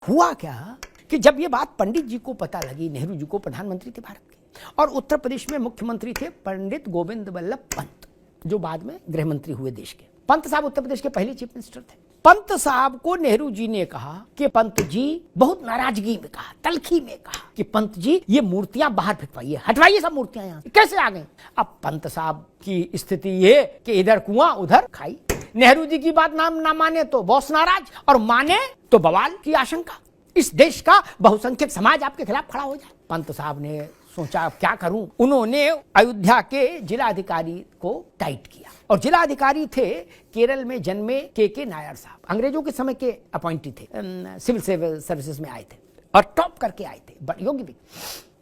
हुआ क्या कि जब ये बात पंडित जी को पता लगी, नेहरू जी को, प्रधानमंत्री थे भारत के, और उत्तर प्रदेश में मुख्यमंत्री थे पंडित गोविंद वल्लभ पंत, जो बाद में गृह मंत्री हुए देश के। पंत साहब उत्तर प्रदेश के पहले चीफ मिनिस्टर थे। पंत साहब को नेहरू जी ने कहा कि पंत जी, बहुत नाराजगी में कहा, तलखी में कहा कि पंत जी ये मूर्तियां बाहर फेंकवाइए, हटवाइए सब मूर्तियां यहाँ, कैसे आ गई। अब पंत साहब की स्थिति ये कि इधर कुआं उधर खाई। नेहरू जी की बात ना माने तो बॉस नाराज, और माने तो बवाल की आशंका। इस देश का बहुसंख्यक समाज आपके खिलाफ खड़ा हो जाए। पंत साहब ने सोचा अब क्या करूं। उन्होंने अयोध्या के जिलाधिकारी को टाइट किया, और जिलाधिकारी थे केरल में जन्मे के नायर साहब, अंग्रेजों के समय के अपॉइंटी थे, सिविल सर्विसेज में आए थे और टॉप करके आए थे, योगी भी।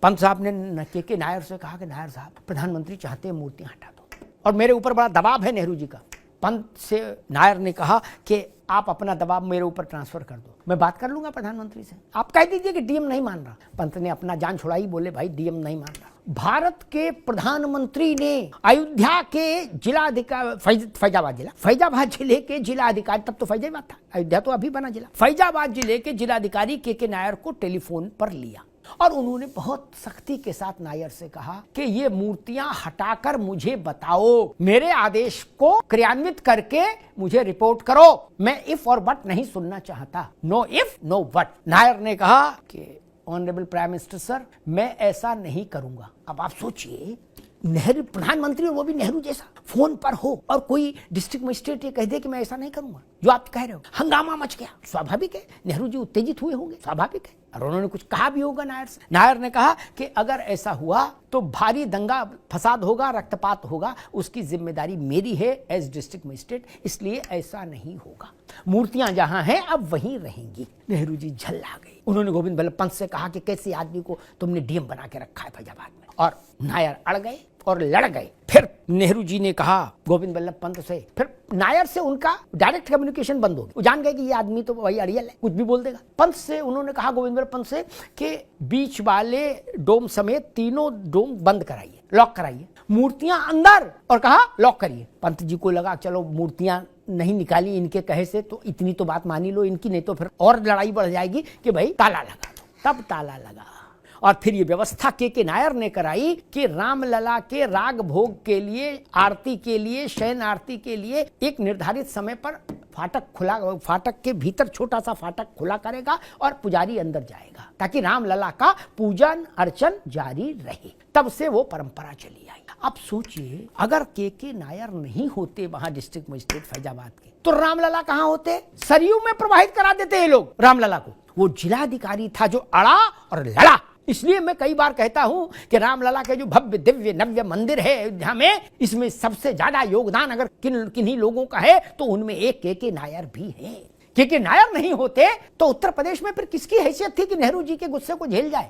पंत साहब ने के नायर से कहा कि नायर साहब, प्रधानमंत्री चाहते हैं मूर्तियां हटा दो और मेरे ऊपर बड़ा दबाव है नेहरू जी का। पंत से नायर ने कहा कि आप अपना दबाव मेरे ऊपर ट्रांसफर कर दो, मैं बात कर लूंगा प्रधानमंत्री से, आप कह दीजिए कि डीएम नहीं मान रहा। पंत ने अपना जान छुड़ाई, बोले भाई डीएम नहीं मान रहा। भारत के प्रधानमंत्री ने अयोध्या के जिलाधिकारी, फैजाबाद जिले के जिलाधिकारी, तब तो फैजाबाद था, अयोध्या तो अभी बना जिला, फैजाबाद जिले के जिलाधिकारी के नायर को टेलीफोन पर लिया और उन्होंने बहुत सख्ती के साथ नायर से कहा कि ये मूर्तियां हटाकर मुझे बताओ, मेरे आदेश को क्रियान्वित करके मुझे रिपोर्ट करो, मैं इफ और बट नहीं सुनना चाहता, no if no but. Nair ने कहा कि ऑनरेबल प्राइम मिनिस्टर सर, मैं ऐसा नहीं करूंगा। अब आप सोचिए, नेहरू प्रधानमंत्री और वो भी नेहरू जैसा फोन पर हो और कोई डिस्ट्रिक्ट मजिस्ट्रेट ये कह दे कि मैं ऐसा नहीं करूंगा जो आप कह रहे हो। हंगामा मच गया, स्वाभाविक है, नेहरू जी उत्तेजित हुए होंगे, स्वाभाविक है, और उन्होंने कुछ कहा भी होगा नायर से। नायर ने कहा कि अगर ऐसा हुआ तो भारी दंगा फसाद होगा, रक्तपात होगा, उसकी जिम्मेदारी मेरी है एज डिस्ट्रिक्ट मजिस्ट्रेट, इसलिए ऐसा नहीं होगा, मूर्तियां जहां हैं अब वहीं रहेंगी। नेहरू जी झल्ला गए। उन्होंने गोविंद वल्लभ पंत से कहा कि कैसे आदमी को तुमने डीएम बना के रखा है फैजाबाद में, और नायर अड़ गए और लड़ गए। फिर नेहरू जी ने कहा गोविंद वल्लभ पंत से, फिर नायर से उनका डायरेक्ट कम्युनिकेशन बंद हो गया। वो जान गए कि ये आदमी तो वही अड़ियल है, कुछ भी बोल देगा। पंत से उन्होंने कहा, गोविंद वल्लभ पंत से, कि बीच वाले डोम समेत तीनों डोम बंद कराइए, लॉक कराइए, मूर्तियां अंदर, और कहा लॉक करिए। पंत जी को लगा चलो मूर्तियां नहीं निकाली इनके कहे से तो इतनी तो बात मान ही लो इनकी, नहीं तो फिर और लड़ाई बढ़ जाएगी कि भाई ताला लगा दो। तब ताला लगा, और फिर ये व्यवस्था के नायर ने कराई कि रामलला के राग भोग के लिए, आरती के लिए, शयन आरती के लिए एक निर्धारित समय पर फाटक खुला, फाटक के भीतर छोटा सा फाटक खुला करेगा और पुजारी अंदर जाएगा ताकि रामलला का पूजन अर्चन जारी रहे। तब से वो परंपरा चली आई। अब सोचिए, अगर के नायर नहीं होते वहां डिस्ट्रिक्ट मजिस्ट्रेट फैजाबाद के, तो रामलला कहां होते? सरयू में प्रवाहित करा देते ये लोग रामलला को। वो जिलाधिकारी था जो अड़ा और लड़ा। इसलिए मैं कई बार कहता हूं कि रामलला के जो भव्य दिव्य नव्य मंदिर है अयोध्या में, इसमें सबसे ज्यादा योगदान अगर किन्हीं लोगों का है तो उनमें एक के नायर भी हैं। के नायर नहीं होते तो उत्तर प्रदेश में फिर किसकी हैसियत थी कि नेहरू जी के गुस्से को झेल जाए।